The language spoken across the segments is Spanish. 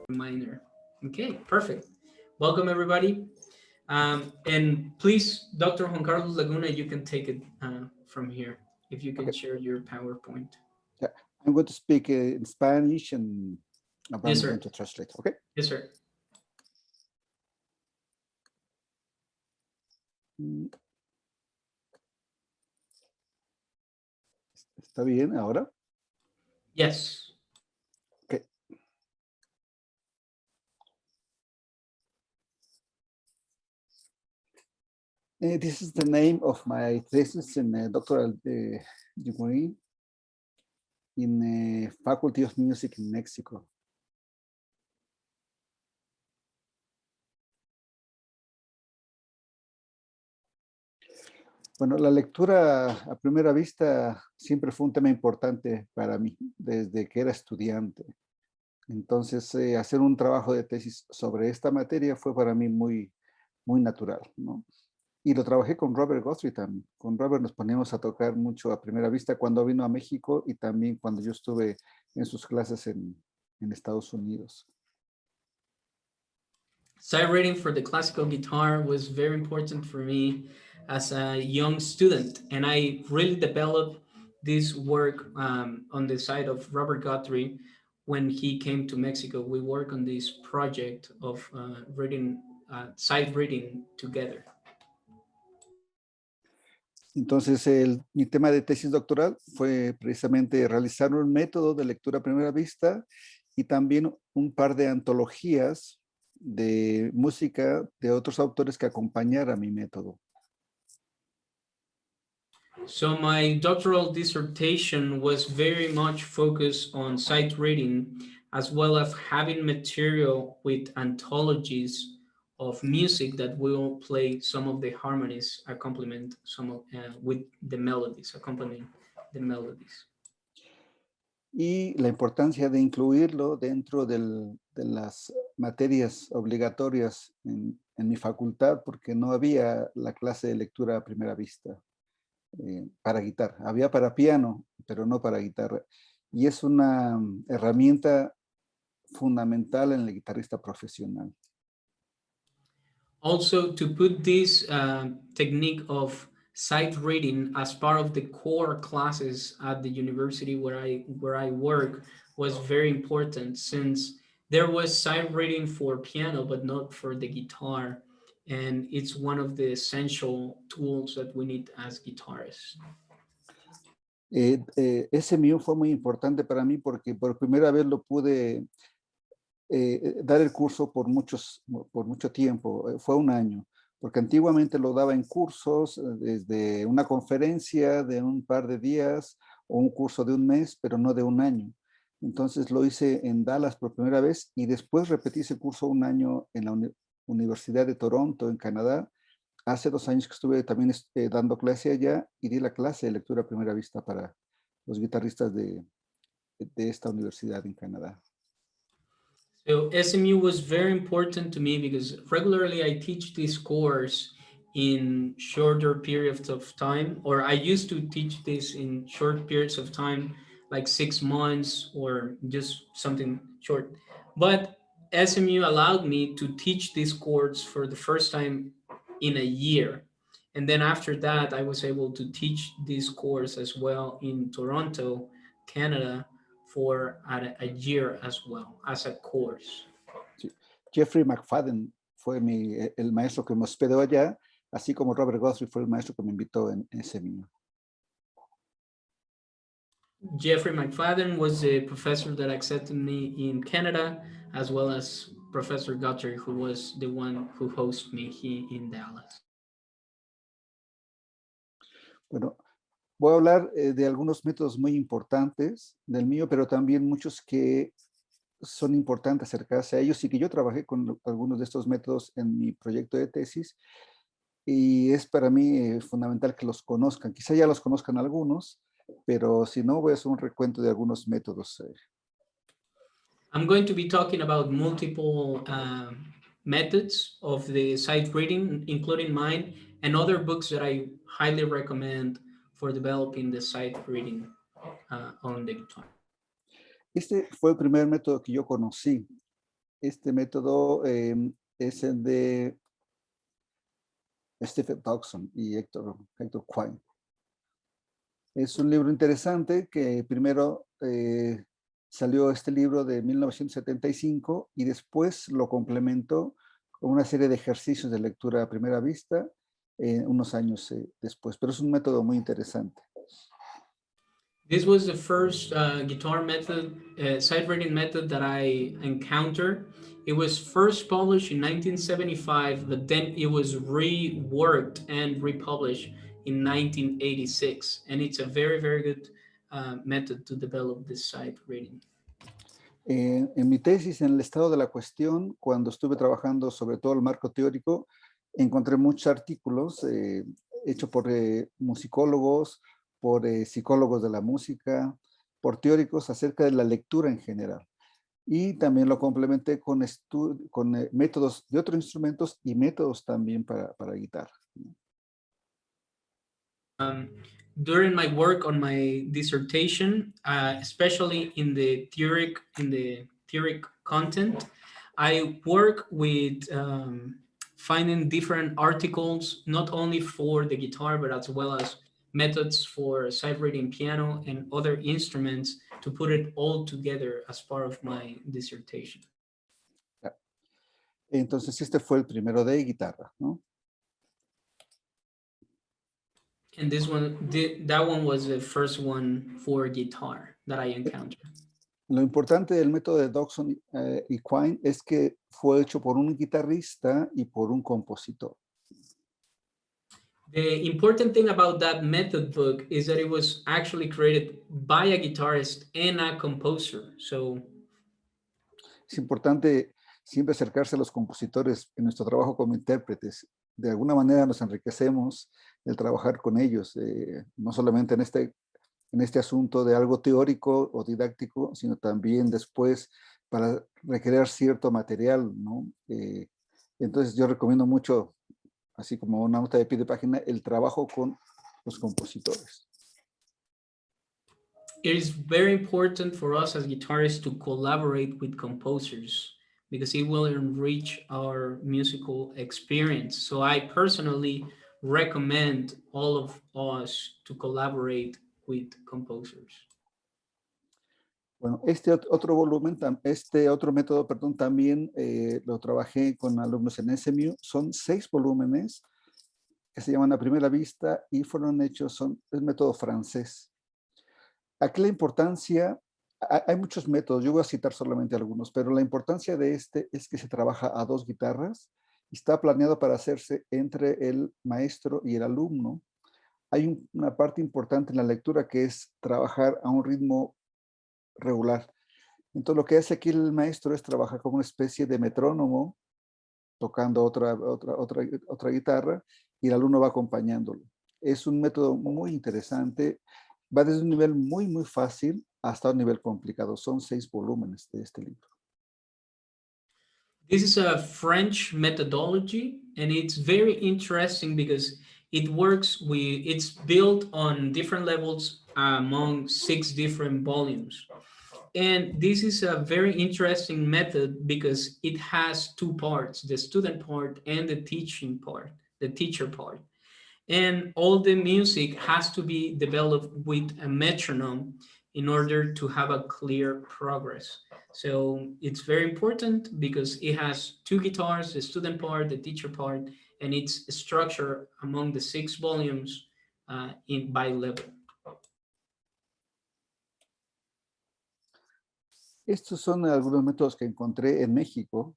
Reminder. Okay, perfect. Welcome everybody. And please, Dr. Juan Carlos Laguna, you can take it from here if you can Okay. share your PowerPoint. Yeah. I'm going to speak in Spanish and Yes, I'm sir. going to translate. Okay. Yes, sir. Mm, ¿Está bien ahora? Yes. Okay. This is the name of my thesis in doctoral degree in Faculty of Music in Mexico. Bueno, la lectura a primera vista siempre fue un tema importante para mí desde que era estudiante. Entonces, hacer un trabajo de tesis sobre esta materia fue para mí muy natural, ¿no? Y lo trabajé con Robert Guthrie también. Con Robert nos poníamos a tocar mucho a primera vista cuando vino a México y también cuando yo estuve en sus clases en Estados Unidos. Sight reading for the classical guitar was very important for me as a young student, and I really developed this work on the side of Robert Guthrie when he came to Mexico. We worked on this project of reading, sight reading together. Entonces, mi tema de tesis doctoral fue precisamente realizar un método de lectura a primera vista y también un par de antologías de música de otros autores que acompañara mi método. So my doctoral dissertation was very much focused on sight reading, as well as having material with anthologies of music that will play some of the harmonies, accompaniment some of with the melodies, accompanying the melodies. Y la importancia de incluirlo dentro de las materias obligatorias en mi facultad, porque no había la clase de lectura a primera vista para guitarra. Había para piano, pero no para guitarra. Y es una herramienta fundamental en el guitarrista profesional. Also, to put this technique of sight reading as part of the core classes at the university where I work was very important, since there was sight reading for piano but not for the guitar, and it's one of the essential tools that we need as guitarists. SMU fue muy importante para mí porque por primera vez lo pude dar el curso por mucho tiempo, fue un año, porque antiguamente lo daba en cursos, desde una conferencia de un par de días o un curso de un mes, pero no de un año. Entonces lo hice en Dallas por primera vez y después repetí ese curso un año en la Universidad de Toronto, en Canadá. Hace 2 años que estuve también dando clase allá y di la clase de lectura a primera vista para los guitarristas de esta universidad en Canadá. So SMU was very important to me because regularly I teach this course in shorter periods of time, or I used to teach this in short periods of time, like 6 months or just something short. But SMU allowed me to teach this course for the first time in a year. And then after that, I was able to teach this course as well in Toronto, Canada, for a year as well as a course. Sí. Jeffrey McFadden fue el maestro que me hospedó allá, así como Robert Guthrie fue el maestro que me invitó en SMU. Jeffrey McFadden was the professor that accepted me in Canada, as well as Professor Guthrie, who was the one who hosted me here in Dallas. Bueno, voy a hablar de algunos métodos muy importantes del mío, pero también muchos que son importantes acercarse a ellos y que yo trabajé con algunos de estos métodos en mi proyecto de tesis y es para mí fundamental que los conozcan. Quizá ya los conozcan algunos, pero si no, voy a hacer un recuento de algunos métodos. I'm going to be talking about multiple methods of the sight reading, including mine, and other books that I highly recommend for developing the sight reading on the guitar. Este fue el primer método que yo conocí este método es el de Stephen Dodson y Hector Quine. Es un libro interesante que primero salió este libro de 1975 y después lo complementó con una serie de ejercicios de lectura a primera vista unos años después, pero es un método muy interesante. This was the first guitar method, sight reading method that I encountered. It was first published in 1975, but then it was reworked and republished in 1986. And it's a very, very good method to develop this sight reading. En mi tesis, en el estado de la cuestión, cuando estuve trabajando sobre todo el marco teórico, encontré muchos artículos hechos por musicólogos, por psicólogos de la música, por teóricos acerca de la lectura en general. Y también lo complementé con métodos de otros instrumentos y métodos también para guitarra. During my work on my dissertation, especially in the theoric content, I work with finding different articles, not only for the guitar, but as well as methods for sight reading piano and other instruments to put it all together as part of my dissertation. Entonces este fue el primero de guitarra, ¿no? And this one, that one was the first one for guitar that I encountered. Lo importante del método de Dodson y Quine es que fue hecho por un guitarrista y por un compositor. The important thing about that method book is that it was actually created by a guitarist and a composer. So es importante siempre acercarse a los compositores en nuestro trabajo como intérpretes. De alguna manera nos enriquecemos el trabajar con ellos, no solamente en este asunto de algo teórico o didáctico, sino también después para recrear cierto material, ¿no? Entonces yo recomiendo mucho, así como una nota de pie de página, el trabajo con los compositores. It is very important for us as guitarists to collaborate with composers because it will enrich our musical experience. So I personally recommend all of us to collaborate with composers. Bueno, este otro método, perdón, también lo trabajé con alumnos en SMU. Son 6 volúmenes que se llaman A Primera Vista y fueron hechos, es método francés. Aquí la importancia, hay muchos métodos, yo voy a citar solamente algunos, pero la importancia de este es que se trabaja a 2 guitarras y está planeado para hacerse entre el maestro y el alumno. Hay una parte importante en la lectura que es trabajar a un ritmo regular. Entonces lo que hace aquí el maestro es trabajar como una especie de metrónomo, tocando otra guitarra, y el alumno va acompañándolo. Es un método muy interesante, va desde un nivel muy, muy fácil hasta un nivel complicado. Son 6 volúmenes de este libro. This is a French methodology, and it's very interesting because it's built on different levels among 6 different volumes. And this is a very interesting method because it has 2 parts, the student part and the teaching part, the teacher part. And all the music has to be developed with a metronome in order to have a clear progress. So it's very important because it has 2 guitars, the student part, the teacher part, and it's structured among the 6 volumes by level. Estos son algunos métodos que encontré en México.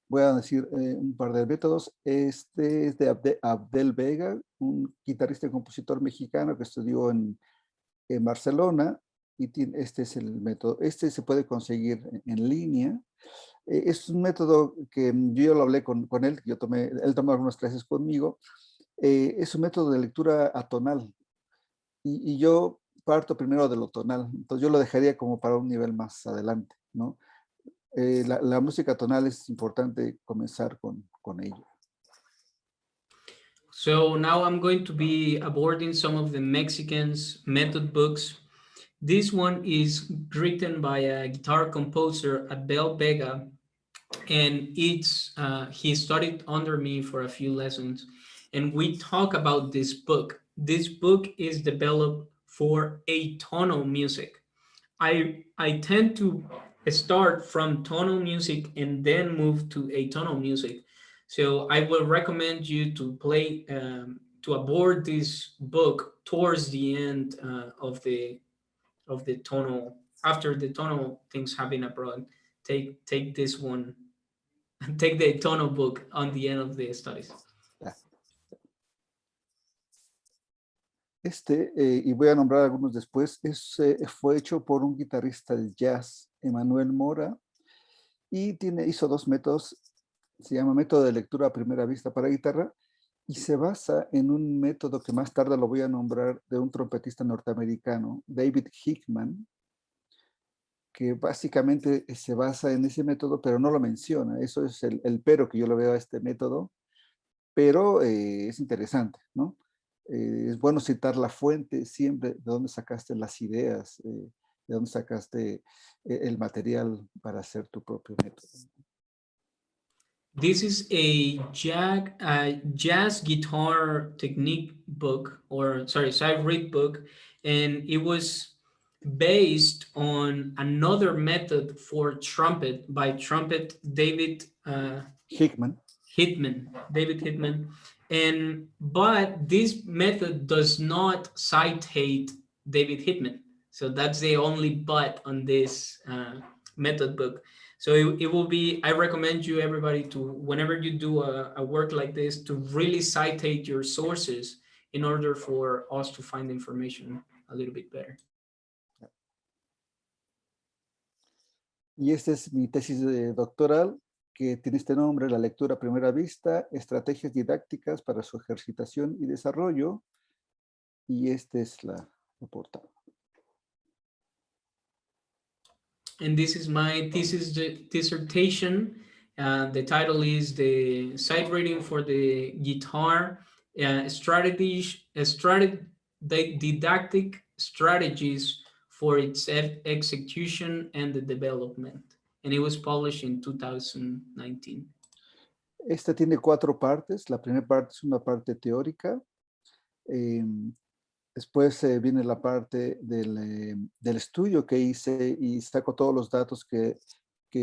Voy a decir un par de métodos. Este es de Abdel Vega, un guitarrista y compositor mexicano que estudió en Barcelona. Y este es el método. Este se puede conseguir en línea. Es un método que yo lo hablé con él. Él tomó algunas clases conmigo. Es un método de lectura atonal. Y yo parto primero de lo tonal, entonces yo lo dejaría como para un nivel más adelante, ¿no? La música tonal es importante comenzar con ello. So now I'm going to be abording some of the Mexicans method books. This one is written by a guitar composer, Abel Vega, and he studied under me for a few lessons, and we talk about this book. This book is developed for atonal music. I tend to start from tonal music and then move to atonal music. So I will recommend you to play to aboard this book towards the end of the tonal, after the tonal things have been abroad. Take this one, take the tonal book on the end of the studies. Y voy a nombrar algunos después, fue hecho por un guitarrista de jazz, Emanuel Mora, y hizo dos métodos. Se llama método de lectura a primera vista para guitarra, y se basa en un método que más tarde lo voy a nombrar, de un trompetista norteamericano, David Hickman, que básicamente se basa en ese método, pero no lo menciona. Eso es el pero que yo le veo a este método, pero es interesante, ¿no? Es bueno citar la fuente siempre, de dónde sacaste las ideas, de dónde sacaste el material para hacer tu propio método. This is a jazz guitar technique book, or sorry, sight read book, and it was based on another method for trumpet by trumpet David Hickman. David Hickman. But this method does not citate David Hickman. So that's the only but on this method book. So it will be, I recommend you, everybody, to, whenever you do a work like this, to really citate your sources in order for us to find information a little bit better. Y esta es mi tesis doctoral, que tiene este nombre: La lectura a primera vista, estrategias didácticas para su ejercitación y desarrollo. Y esta es la portada. And this is my thesis dissertation. The title is the sight reading for the guitar, didactic strategies for its execution and the development. And it was published in 2019. Esta tiene 4 partes. La primera parte es una parte teórica. Después viene la parte del estudio que hice, y saco todos los datos que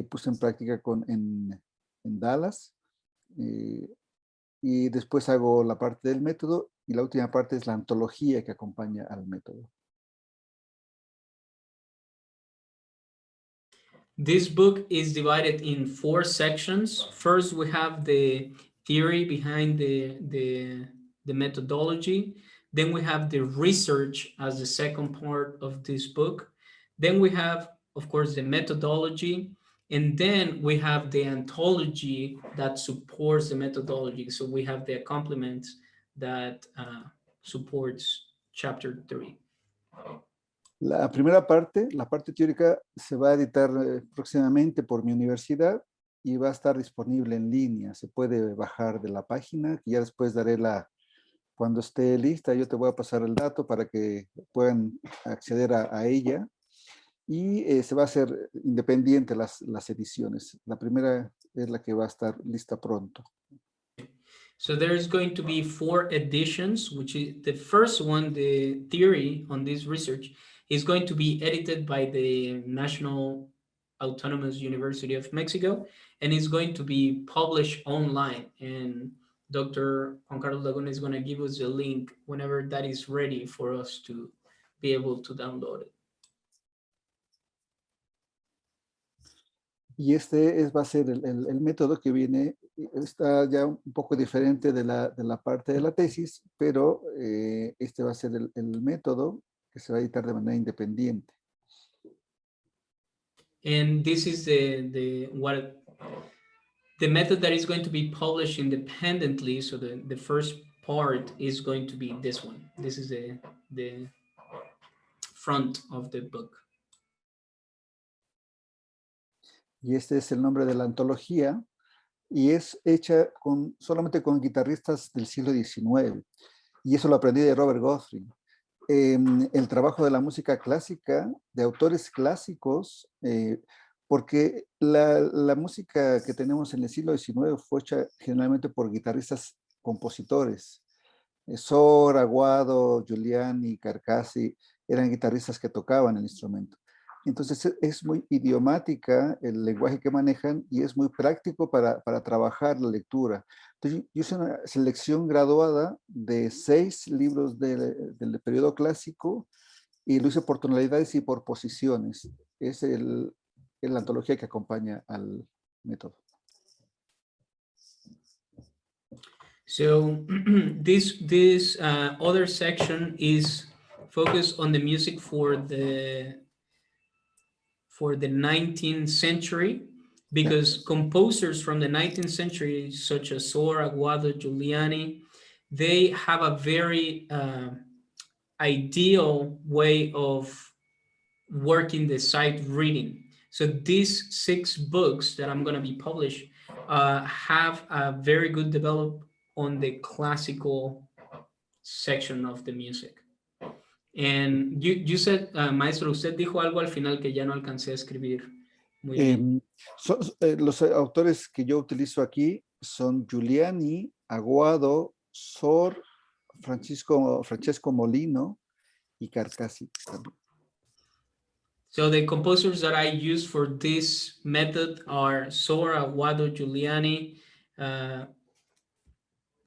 puse en práctica en Dallas. Y después hago la parte del método, y la última parte es la antología que acompaña al método. This book is divided in 4 sections. First, we have the theory behind the methodology. Then we have the research as the second part of this book. Then we have, of course, the methodology. And then we have the anthology that supports the methodology. So we have the complements that supports chapter 3. La primera parte, la parte teórica, se va a editar próximamente por mi universidad, y va a estar disponible en línea. Se puede bajar de la página, y ya después daré cuando esté lista, yo te voy a pasar el dato para que puedan acceder a ella. Y se va a hacer independiente las ediciones. La primera es la que va a estar lista pronto. So there's going to be 4 editions, which is the first one, the theory on this research, is going to be edited by the National Autonomous University of Mexico, and it's going to be published online. And Dr. Juan Carlos Laguna is going to give us a link whenever that is ready for us to be able to download it. Y este va a ser el método que viene. Está ya un poco diferente de la parte de la tesis, pero este va a ser el método que se va a editar de manera independiente. And this is the method that is going to be published independently. So the first part is going to be this one. This is the front of the book. Y este es el nombre de la antología, y es hecha solamente con guitarristas del siglo XIX. Y eso lo aprendí de Robert Guthrie. el trabajo de la música clásica, de autores clásicos, porque la música que tenemos en el siglo XIX fue hecha generalmente por guitarristas compositores. Sor, Aguado, Giuliani, Carcassi eran guitarristas que tocaban el instrumento. Entonces es muy idiomática el lenguaje que manejan y es muy práctico para trabajar la lectura. Entonces yo hice una selección graduada de 6 libros del periodo clásico y lo hice por tonalidades y por posiciones. Es la antología que acompaña al método. So this other section is focused on the music for the 19th century, because composers from the 19th century, such as Sor, Aguado, Giuliani, they have a very ideal way of working the sight reading. So these 6 books that I'm going to be published have a very good develop on the classical section of the music. And you said, maestro, usted dijo algo al final que ya no alcancé a escribir. Muy bien. Los autores que yo utilizo aquí son Giuliani, Aguado, Sor, Francesco Molino y Carcassi. So the composers that I use for this method are Sor, Aguado, Giuliani.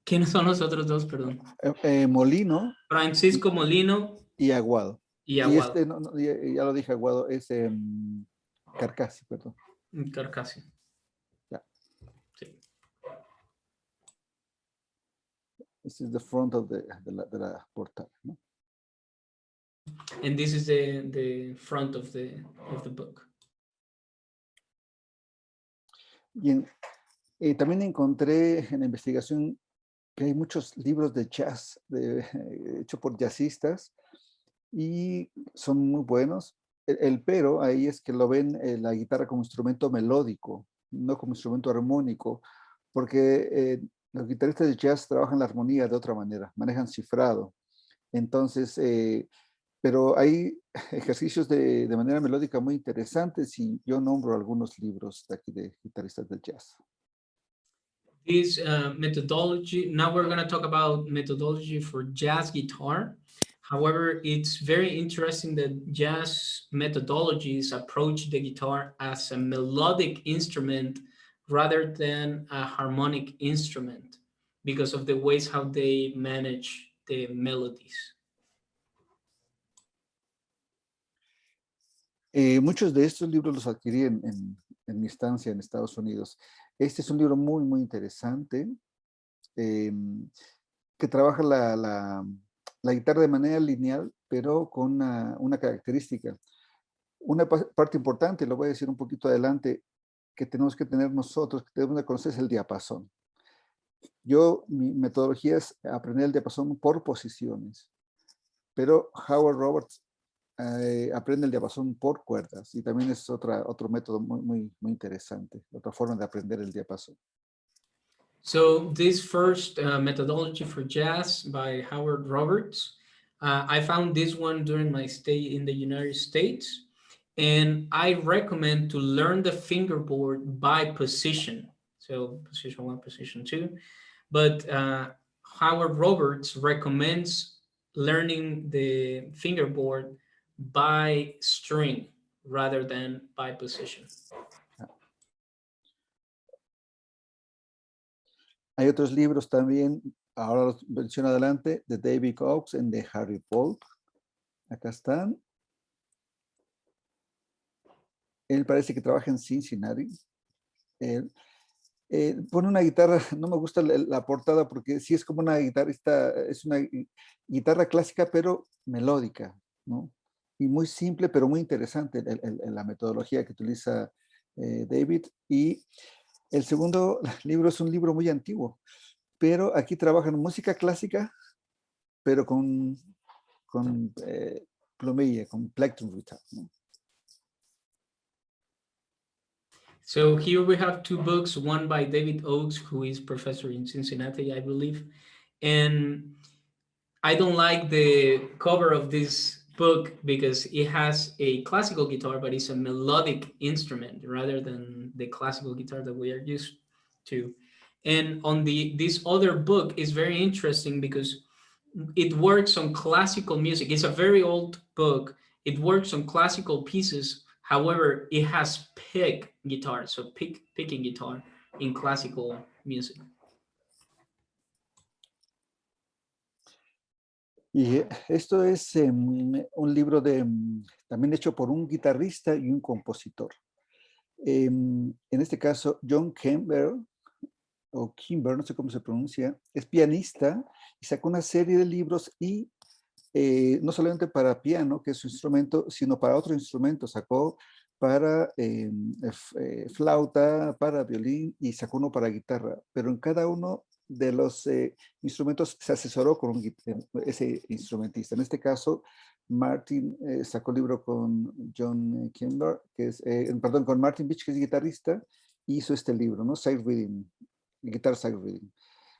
¿Quiénes son los otros dos, perdón? Molino. Francisco Molino. Y Aguado. Y Aguado. Y ya lo dije, Aguado, es Carcassi, perdón. Carcassi. Yeah. Sí. This is the front of de la portada, ¿no? And this is the front of the book. Bien. También encontré en la investigación que hay muchos libros de jazz hechos por jazzistas y son muy buenos. El pero ahí es que lo ven la guitarra como instrumento melódico, no como instrumento armónico, porque los guitarristas de jazz trabajan la armonía de otra manera, manejan cifrado. Entonces, pero hay ejercicios de manera melódica muy interesantes y yo nombro algunos libros de aquí de guitarristas de jazz. This methodology, now we're going to talk about methodology for jazz guitar. However, it's very interesting that jazz methodologies approach the guitar as a melodic instrument rather than a harmonic instrument because of the ways how they manage the melodies. Muchos de estos libros los adquirí en mi estancia en Estados Unidos. Este es un libro muy, muy interesante que trabaja la guitarra de manera lineal, pero con una característica. Una parte importante, lo voy a decir un poquito adelante, que tenemos que tener nosotros, que tenemos que conocer es el diapasón. Mi metodología es aprender el diapasón por posiciones, pero Howard Roberts aprende el diapasón por cuerdas y también es otro método muy interesante, otra forma de aprender el diapasón. So this first methodology for jazz by Howard Roberts, I found this one during my stay in the United States, and I recommend to learn the fingerboard by position. So position 1, position 2, but Howard Roberts recommends learning the fingerboard by string rather than by position. Hay otros libros también, ahora los menciono adelante, de David Cox y de Harry Polk. Acá están. Él parece que trabaja en Cincinnati. Pone una guitarra, no me gusta la portada porque sí es como una guitarrista, es una guitarra clásica pero melódica, ¿no? Y muy simple pero muy interesante la metodología que utiliza David. Y el segundo libro es un libro muy antiguo, pero aquí trabajan música clásica, pero con plomilla, con plectrum guitar, ¿no? So here we have 2 books, one by David Oakes, who is professor in Cincinnati, I believe. And I don't like the cover of this book because it has a classical guitar, but it's a melodic instrument rather than the classical guitar that we are used to. And on this other book is very interesting because it works on classical music. It's a very old book. It works on classical pieces. However, it has pick guitar, so picking guitar in classical music. Y esto es un libro también hecho por un guitarrista y un compositor. En este caso, John Kimber, o Kimber, no sé cómo se pronuncia, es pianista y sacó una serie de libros y no solamente para piano, que es su instrumento, sino para otro instrumento. Sacó para flauta, para violín y sacó uno para guitarra. Pero en cada uno de los instrumentos se asesoró con ese instrumentista. En este caso, Martin sacó el libro con John Kimber, que es, perdón, con Martin Beach, que es guitarrista, y hizo este libro, ¿no? Sight Reading, Guitar Sight Reading.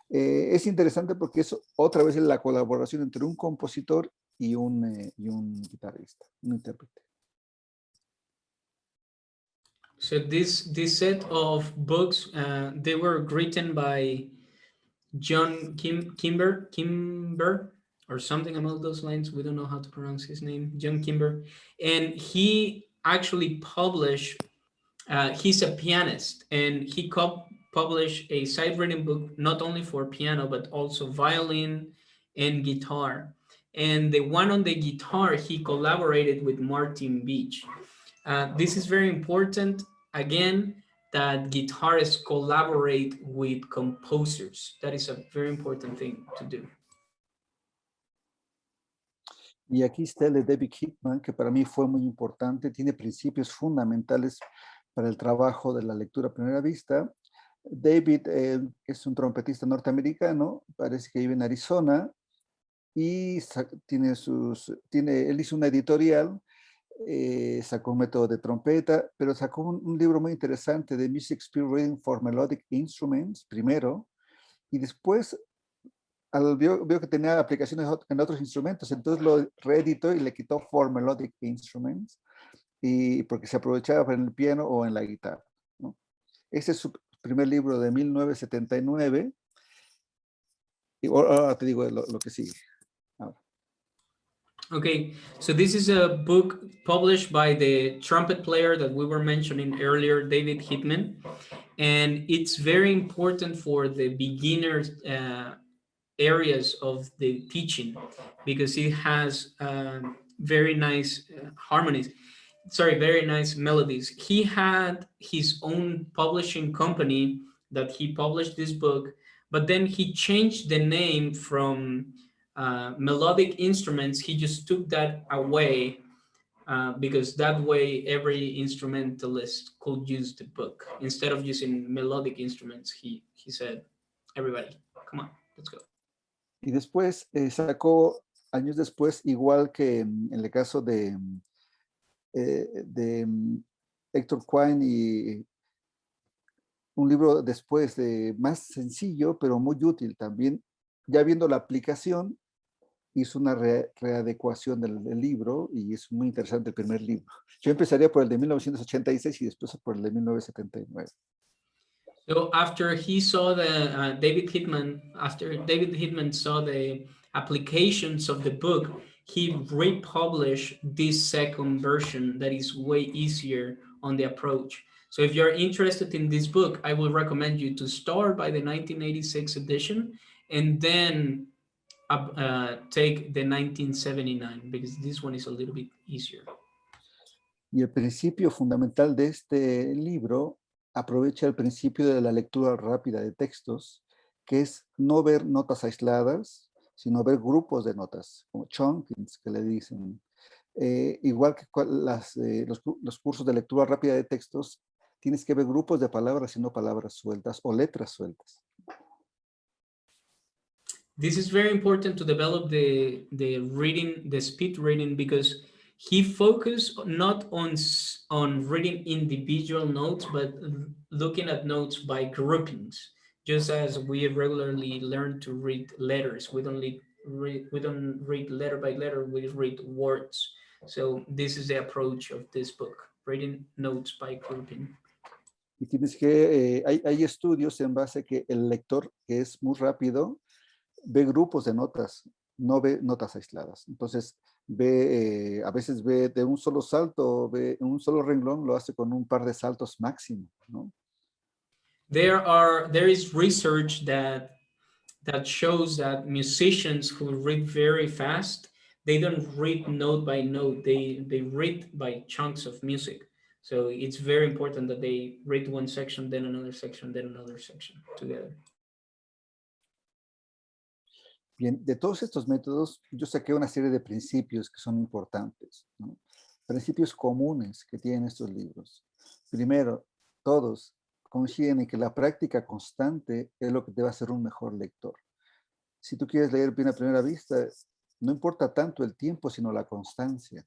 Es interesante porque es otra vez la colaboración entre un compositor y un guitarrista, un intérprete. So this set of books, they were written by John Kimber, or something along those lines. We don't know how to pronounce his name, John Kimber. And he actually published, he's a pianist, and he published a sight reading book, not only for piano, but also violin and guitar. And the one on the guitar, he collaborated with Martin Beach. This is very important, again, that guitarists collaborate with composers. That is a very important thing to do. Y aquí está el de David Hickman, que para mí fue muy importante, tiene principios fundamentales para el trabajo de la lectura a primera vista. David es un trompetista norteamericano, parece que vive en Arizona, y él hizo una editorial, sacó un método de trompeta, pero sacó un libro muy interesante de Music Speed Reading for Melodic Instruments, primero, y después vio que tenía aplicaciones en otros instrumentos, entonces lo reeditó y le quitó For Melodic Instruments, y porque se aprovechaba en el piano o en la guitarra, ¿no? Ese es su primer libro de 1979, y ahora te digo lo que sigue. Ahora. Okay, so this is a book published by the trumpet player that we were mentioning earlier, David Hickman, and it's very important for the beginners areas of the teaching because it has very nice harmonies. Sorry, very nice melodies. He had his own publishing company that he published this book, but then he changed the name from Melodic Instruments. He just took that away because that way every instrumentalist could use the book. Instead of using Melodic Instruments, he said, everybody, come on, let's go. Y después sacó, años después, igual que en el caso de Héctor Quine, y un libro después más sencillo, pero muy útil también. Ya viendo la aplicación, hizo una readecuación del libro y es muy interesante el primer libro. Yo empezaría por el de 1986 y después por el de 1979. So after he saw the David Hickman saw the applications of the book, he republished this second version that is way easier on the approach. So if you're interested in this book, I will recommend you to start by the 1986 edition and then take the 1979 because this one is a little bit easier. Y el principio fundamental de este libro aprovecha el principio de la lectura rápida de textos, que es no ver notas aisladas, sino ver grupos de notas, como chunkings que le dicen. Igual que los cursos de lectura rápida de textos, tienes que ver grupos de palabras y no palabras sueltas o letras sueltas. This is very important to develop the reading, the speed reading, because he focused not on reading individual notes, but looking at notes by groupings, just as we regularly learn to read letters. We don't read letter by letter, we read words. So this is the approach of this book, reading notes by grouping. Y tienes que, hay estudios en base que el lector que es muy rápido ve grupos de notas, no ve notas aisladas. Entonces, ve, a veces ve de un solo salto, ve un solo renglón, lo hace con un par de saltos máximo, ¿no? There is research that shows that musicians who read very fast, they don't read note by note, they read by chunks of music. So it's very important that they read one section, then another section, then another section together. Bien, de todos estos métodos, yo saqué una serie de principios que son importantes, ¿no? Principios comunes que tienen estos libros. Primero, todos coinciden en que la práctica constante es lo que te va a hacer un mejor lector. Si tú quieres leer bien a primera vista, no importa tanto el tiempo, sino la constancia.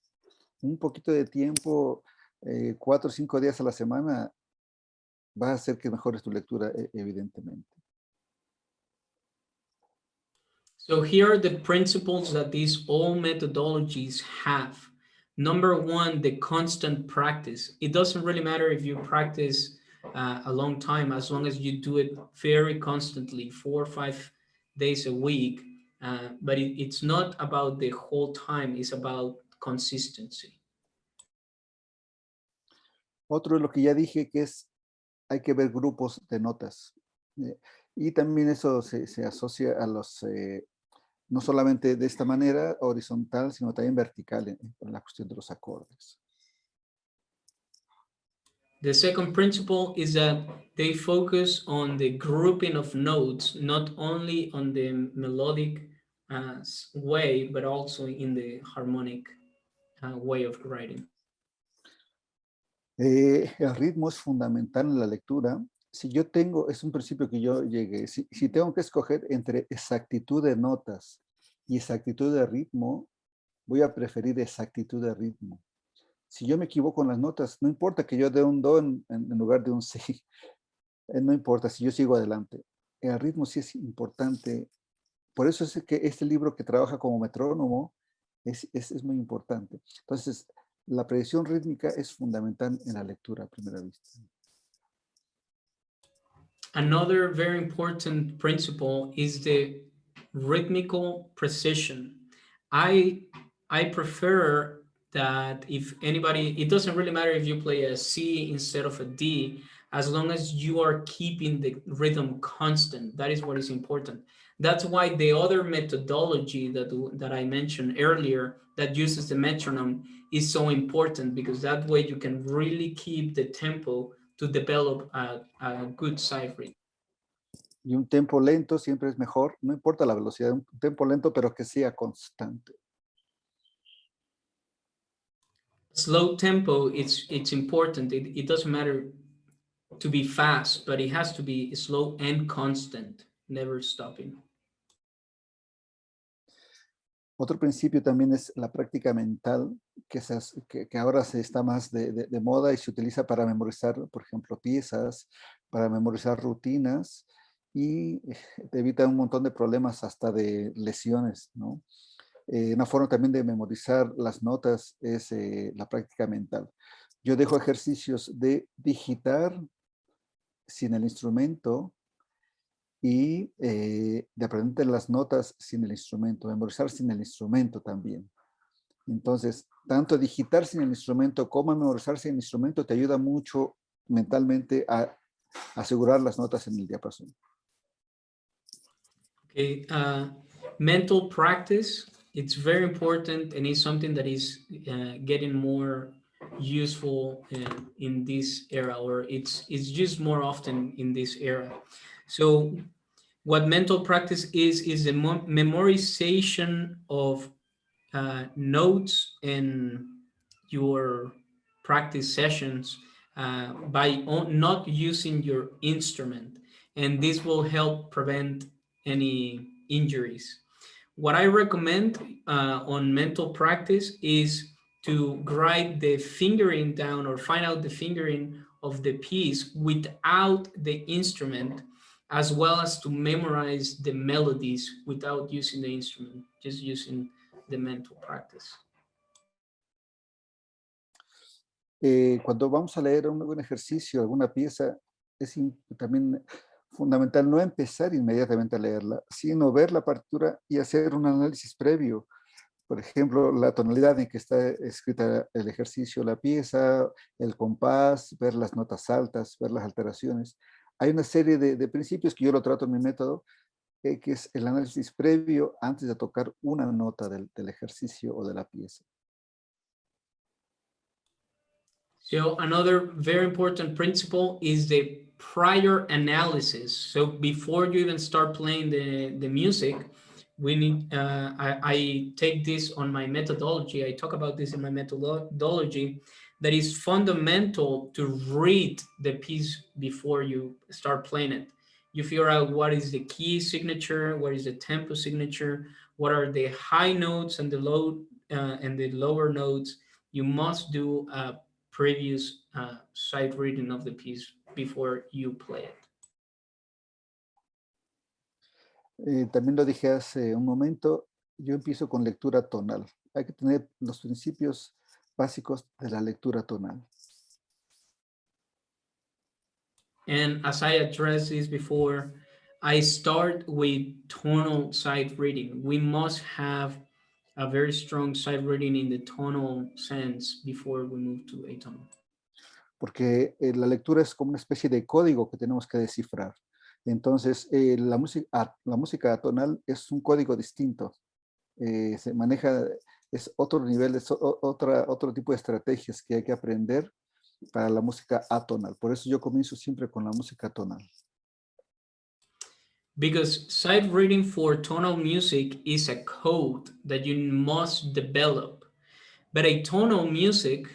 Un poquito de tiempo, 4 o 5 días a la semana, va a hacer que mejores tu lectura, evidentemente. So here are the principles that these all methodologies have. Number one, the constant practice. It doesn't really matter if you practice a long time, as long as you do it very constantly, 4 or 5 days a week. But it's not about the whole time, it's about consistency. Otro de lo que ya dije que es, hay que ver grupos de notas. Y también eso se asocia a los, no solamente de esta manera horizontal, sino también vertical en la cuestión de los acordes. The second principle is that they focus on the grouping of notes, not only on the melodic way, but also in the harmonic way of writing. El ritmo es fundamental en la lectura. Si yo tengo, es un principio que yo llegué, si tengo que escoger entre exactitud de notas y exactitud de ritmo, voy a preferir exactitud de ritmo. Si yo me equivoco en las notas, no importa que yo dé un do en lugar de un si, no importa si yo sigo adelante. El ritmo sí es importante. Por eso es que este libro que trabaja como metrónomo es muy importante. Entonces, la precisión rítmica es fundamental en la lectura a primera vista. Another very important principle is the rhythmical precision. I prefer that if anybody, it doesn't really matter if you play a C instead of a D, as long as you are keeping the rhythm constant. That is what is important. That's why the other methodology that I mentioned earlier that uses the metronome is so important, because that way you can really keep the tempo to develop a good sight rhythm. Y un tempo lento siempre es mejor, no importa la velocidad, un tempo lento, pero que sea constante. Slow tempo, it's important. It doesn't matter to be fast, but it has to be slow and constant, never stopping. Otro principio también es la práctica mental, que ahora se está más de moda y se utiliza para memorizar, por ejemplo, piezas, para memorizar rutinas, y te evita un montón de problemas, hasta de lesiones, ¿no? Una forma también de memorizar las notas es la práctica mental. Yo dejo ejercicios de digitar sin el instrumento y de aprender las notas sin el instrumento, memorizar sin el instrumento también. Entonces, tanto digitar sin el instrumento como memorizar sin el instrumento te ayuda mucho mentalmente a asegurar las notas en el diapasón. Okay, mental practice, it's very important, and it's something that is getting more useful in this era, or it's used more often in this era. So what mental practice is the memorization of notes in your practice sessions by not using your instrument, and this will help prevent any injuries. What I recommend on mental practice is to write the fingering down or find out the fingering of the piece without the instrument, as well as to memorize the melodies without using the instrument, just using the mental practice. Cuando vamos a leer un ejercicio, alguna pieza, es también fundamental no empezar inmediatamente a leerla, sino ver la partitura y hacer un análisis previo. Por ejemplo, la tonalidad en que está escrita el ejercicio, la pieza, el compás, ver las notas altas, ver las alteraciones. Hay una serie de principios que yo lo trato en mi método, que es el análisis previo antes de tocar una nota del ejercicio o de la pieza. So another very important principle is the prior analysis. So before you even start playing the music, we need, I take this on my methodology. I talk about this in my methodology, that is fundamental to read the piece before you start playing it. You figure out what is the key signature, what is the tempo signature, what are the high notes and the low and the lower notes. You must do a previous sight reading of the piece before you play it. También lo dije hace un momento, yo empiezo con lectura tonal. Hay que tener los principios básicos de la lectura tonal. And as I addressed this before, I start with tonal sight reading. We must have a very strong sight reading in the tonal sense before we move to atonal. Porque la lectura es como una especie de código que tenemos que descifrar. Entonces, la música atonal es un código distinto. Se maneja, es otro nivel, es otro tipo de estrategias que hay que aprender para la música atonal. Por eso yo comienzo siempre con la música tonal. Because sight reading for tonal music is a code that you must develop. But a tonal music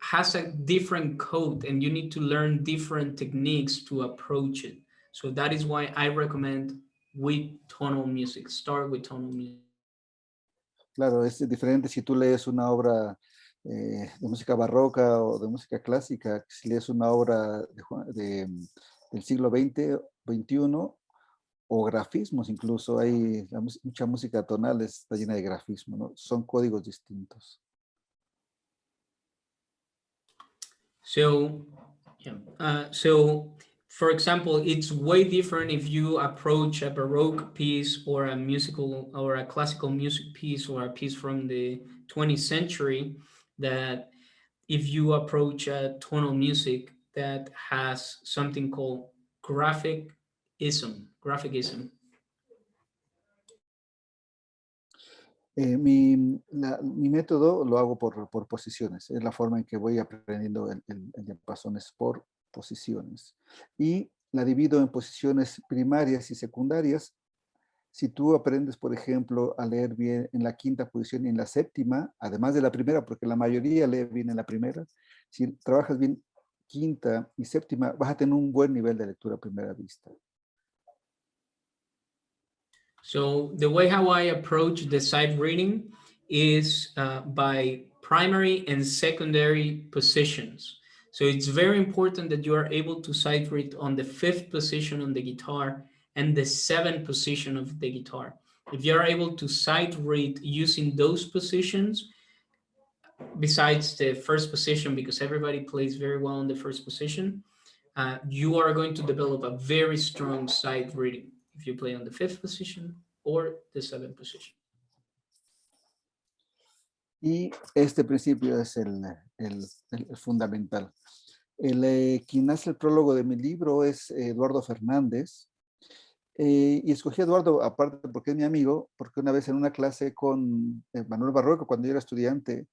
has a different code and you need to learn different techniques to approach it. So that is why I recommend with tonal music. Start with tonal music. Claro, es diferente si tú lees una obra de música barroca o de música clásica, si lees una obra del siglo XX, XXI, o grafismos incluso. Hay mucha música tonal, está llena de grafismo, ¿no? Son códigos distintos. So, yeah. For example, it's way different if you approach a Baroque piece or a musical or a classical music piece or a piece from the 20th century, that if you approach a tonal music that has something called graphicism. Mi método lo hago por posiciones. Es la forma en que voy aprendiendo el diapasón, es por posiciones. Y la divido en posiciones primarias y secundarias. Si tú aprendes, por ejemplo, a leer bien en la quinta posición y en la séptima, además de la primera, porque la mayoría lee bien en la primera, si trabajas bien quinta y séptima, vas a tener un buen nivel de lectura a primera vista. So the way how I approach the sight reading is by primary and secondary positions. So it's very important that you are able to sight read on the 5th position on the guitar and the 7th position of the guitar. If you are able to sight read using those positions, besides the 1st position, because everybody plays very well in the 1st position, you are going to develop a very strong sight reading if you play on the 5th position or the 7th position. Y este principio es el fundamental. Quien hace el prólogo de mi libro es Eduardo Fernández. Y escogí a Eduardo, aparte porque es mi amigo, porque una vez en una clase con Manuel Barroco, cuando yo era estudiante,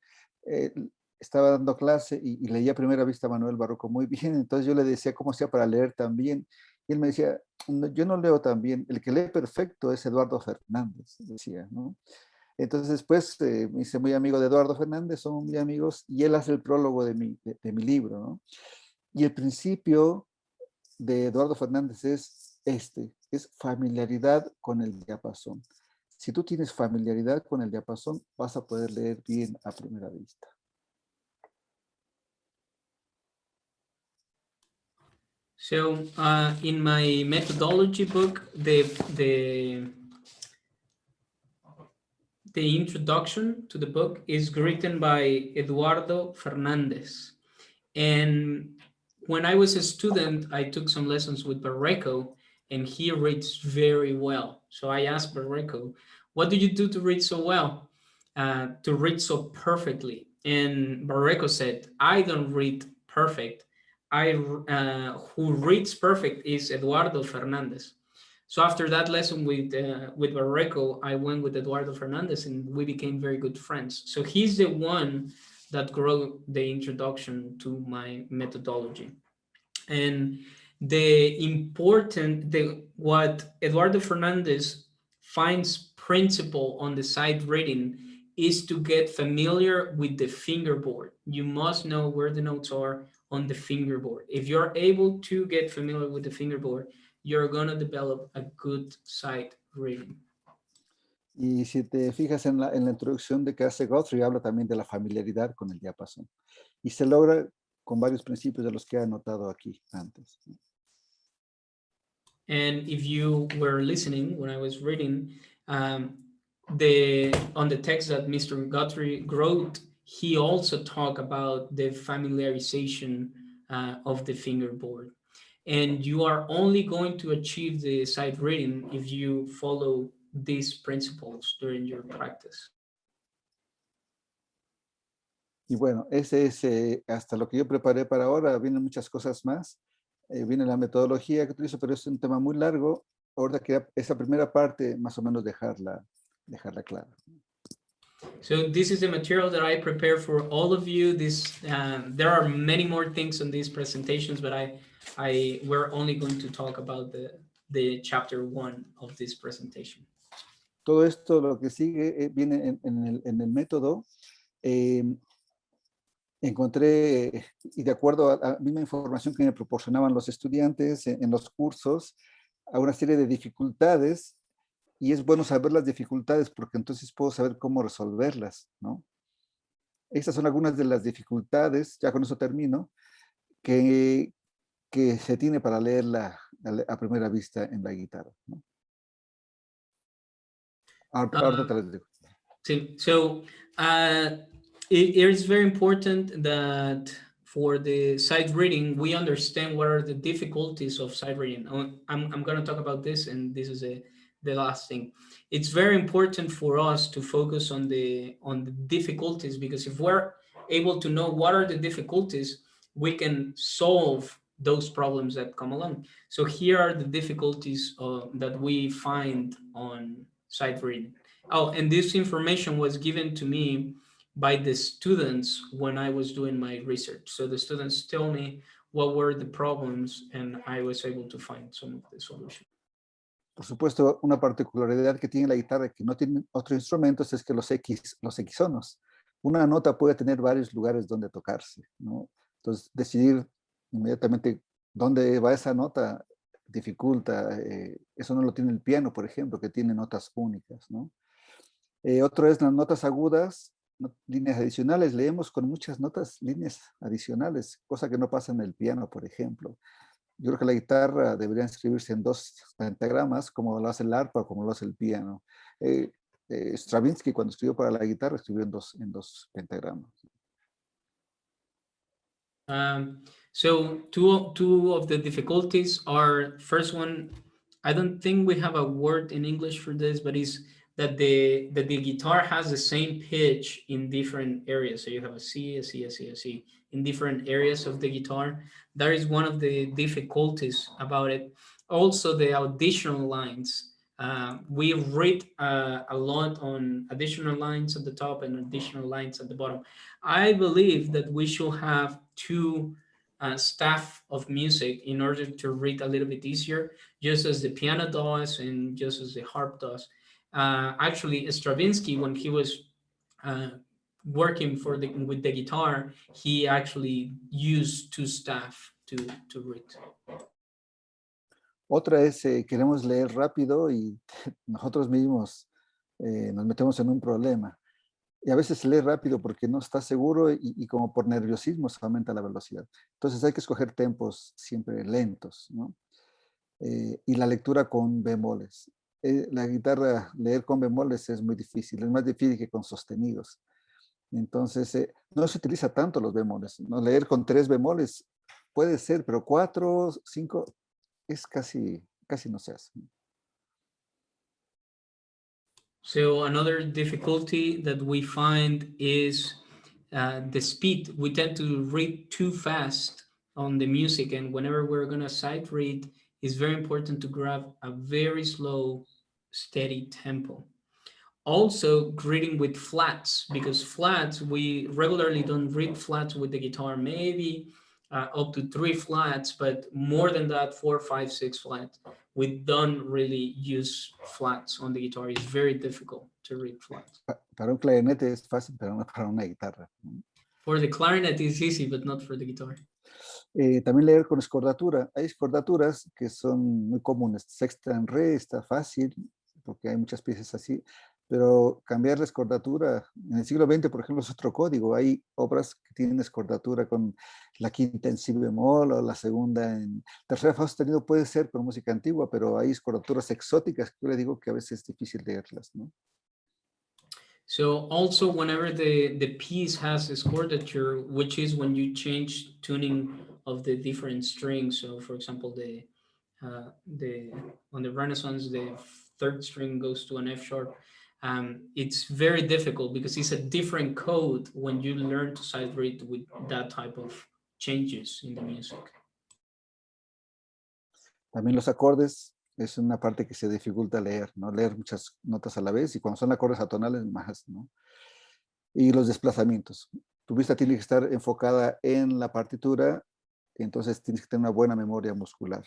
estaba dando clase y leía a primera vista a Manuel Barroco muy bien. Entonces yo le decía cómo hacía para leer tan bien. Y él me decía, no, yo no leo tan bien, el que lee perfecto es Eduardo Fernández, decía, ¿no? Entonces después me hice muy amigo de Eduardo Fernández, somos muy amigos, y él hace el prólogo de mi libro, ¿no? Y el principio de Eduardo Fernández es familiaridad con el diapasón. Si tú tienes familiaridad con el diapasón, vas a poder leer bien a primera vista. So in my methodology book, the introduction to the book is written by Eduardo Fernandez. And when I was a student, I took some lessons with Barreco, and he reads very well. So I asked Barreco, what do you do to read so well, to read so perfectly? And Barreco said, I don't read perfect. Who reads perfect is Eduardo Fernandez. So after that lesson with Barreco, I went with Eduardo Fernandez, and we became very good friends. So he's the one that wrote the introduction to my methodology. And what Eduardo Fernandez finds principle on the sight reading is to get familiar with the fingerboard. You must know where the notes are on the fingerboard. If you're able to get familiar with the fingerboard, you're going to develop a good sight reading. Y si te fijas en la introducción de que hace Guthrie, habla también de la familiaridad con el diapasón. Y se logra con varios principios de los que he anotado aquí antes. And if you were listening when I was reading, on the text that Mr. Guthrie wrote, he also talked about the familiarization of the fingerboard. And you are only going to achieve the sight reading if you follow these principles during your practice. Y bueno, ese es hasta lo que yo preparé para ahora. Vienen muchas cosas más. Viene la metodología que utilizo, pero es un tema muy largo. Ahora quería esa primera parte más o menos dejarla clara. So this is the material that I prepare for all of you. There are many more things on these presentations, but we're only going to talk about the chapter 1 of this presentation. Todo esto, lo que sigue, viene en el método. Encontré, y de acuerdo a la misma información que me proporcionaban los estudiantes en los cursos, a una serie de dificultades, y es bueno saber las dificultades porque entonces puedo saber cómo resolverlas, ¿no? Estas son algunas de las dificultades, ya con eso termino, que se tiene para leerla a primera vista en la guitarra, ¿no? Ahora te las digo. So it is very important that for the sight reading, we understand what are the difficulties of sight reading. I'm going to talk about this, and this is the last thing. It's very important for us to focus on the difficulties, because if we're able to know what are the difficulties, we can solve those problems that come along. So here are the difficulties that we find on sight reading. Oh, and this information was given to me by the students when I was doing my research. So the students tell me what were the problems, and I was able to find some of the solutions. Por supuesto, una particularidad que tiene la guitarra que no tienen otros instrumentos es que los X-sonos. Una nota puede tener varios lugares donde tocarse, ¿no? Entonces, decidir inmediatamente dónde va esa nota dificulta. Eso no lo tiene el piano, por ejemplo, que tiene notas únicas, ¿no? Otro es las notas agudas, líneas adicionales. Leemos con muchas notas, líneas adicionales, cosa que no pasa en el piano, por ejemplo. Yo creo que la guitarra debería escribirse en 2 pentagramas, como lo hace el arpa, como lo hace el piano. Stravinsky, cuando escribió para la guitarra, escribió en dos pentagramas. So two of the difficulties are, first one, I don't think we have a word in English for this, but is that the guitar has the same pitch in different areas. So you have a C, a C, a C, a C in different areas of the guitar. That is one of the difficulties about it. Also, the additional lines. We read a lot on additional lines at the top and additional lines at the bottom. I believe that we should have 2 staff of music in order to read a little bit easier, just as the piano does and just as the harp does. Actually, Stravinsky, when he was working with the guitar, he actually used 2 staff to read. Otra es, queremos leer rápido y nosotros mismos nos metemos en un problema. y a veces se lee rápido porque no está seguro y como por nerviosismo se aumenta la velocidad. Entonces hay que escoger tempos siempre lentos, ¿no? Y la lectura con bemoles. La guitarra, leer con bemoles es muy difícil, es más difícil que con sostenidos. Entonces, no se utiliza tanto los bemoles, ¿no? Leer con 3 bemoles puede ser, pero 4, 5 es casi no se hace. So another difficulty that we find is the speed. We tend to read too fast on the music, and whenever we're going to sight read, it's very important to grab a very slow, steady tempo. Also, reading with flats, because flats, we regularly don't read flats with the guitar, maybe up to 3 flats, but more than that, 4, 5, 6 flats. We don't really use flats on the guitar. It's very difficult to read flats. Para un clarinete es fácil, pero no para una guitarra, ¿no? For the clarinet, it's easy, but not for the guitar. También leer con escordatura. Hay escordaturas que son muy comunes. Sexta en re está fácil, porque hay muchas piezas así, pero cambiar la escordatura, en el siglo XX, por ejemplo, es otro código. Hay obras que tienen escordatura con la quinta en si bemol o la segunda en tercera fa sostenido, puede ser con música antigua, pero hay escordaturas exóticas que yo le digo que a veces es difícil leerlas, ¿no? So also whenever the piece has a scordature, which is when you change tuning of the different strings. So for example, on the Renaissance, the 3rd string goes to an F sharp. It's very difficult because it's a different code when you learn to sight read with that type of changes in the music. También los acordes es una parte que se dificulta leer, ¿no? Leer muchas notas a la vez y cuando son acordes atonales más, ¿no? Y los desplazamientos. Tu vista tiene que estar enfocada en la partitura, entonces tienes que tener una buena memoria muscular.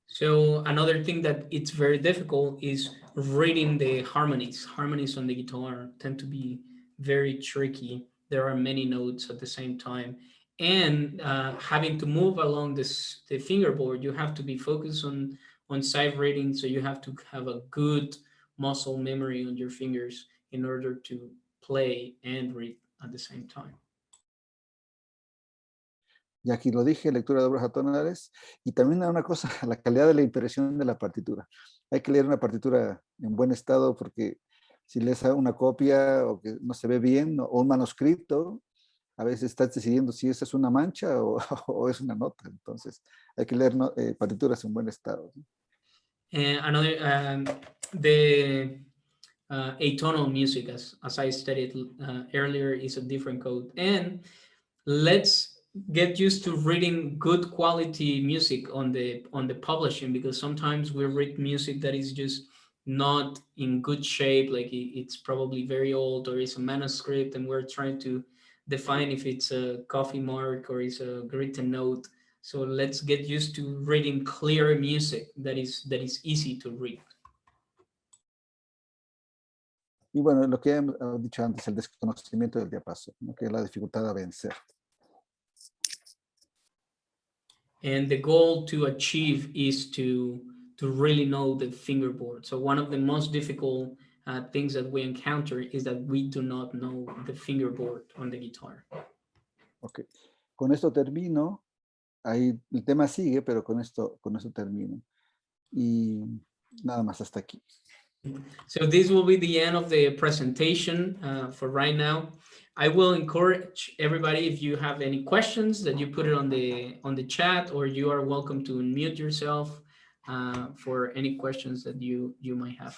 So another thing that it's very difficult is reading the harmonies. Harmonies on the guitar tend to be very tricky. There are many notes at the same time. And having to move along the fingerboard, you have to be focused on sight reading. So you have to have a good muscle memory on your fingers in order to play and read at the same time. Y aquí lo dije, lectura de obras atonales. Y también hay una cosa, la calidad de la impresión de la partitura. Hay que leer una partitura en buen estado porque si lees una copia o que no se ve bien, o un manuscrito, a veces estás decidiendo si esa es una mancha o es una nota. Entonces, hay que leer partituras en buen estado. The atonal music, as I studied earlier, is a different code. And let's get used to reading good quality music on the publishing, because sometimes we read music that is just not in good shape, like it's probably very old or it's a manuscript, and we're trying to define if it's a coffee mark or it's a written note. So let's get used to reading clear music that is easy to read. Y bueno, lo que hemos dicho antes, el desconocimiento del diapaso, ¿no? Que es la dificultad a vencer. And the goal to achieve is to really know the fingerboard. So one of the most difficult things that we encounter is that we do not know the fingerboard on the guitar. Ok, con esto termino. Ahí el tema sigue, pero con esto termino. Y nada más hasta aquí. So this will be the end of the presentation for right now. I will encourage everybody, if you have any questions, that you put it on the chat, or you are welcome to unmute yourself for any questions that you might have.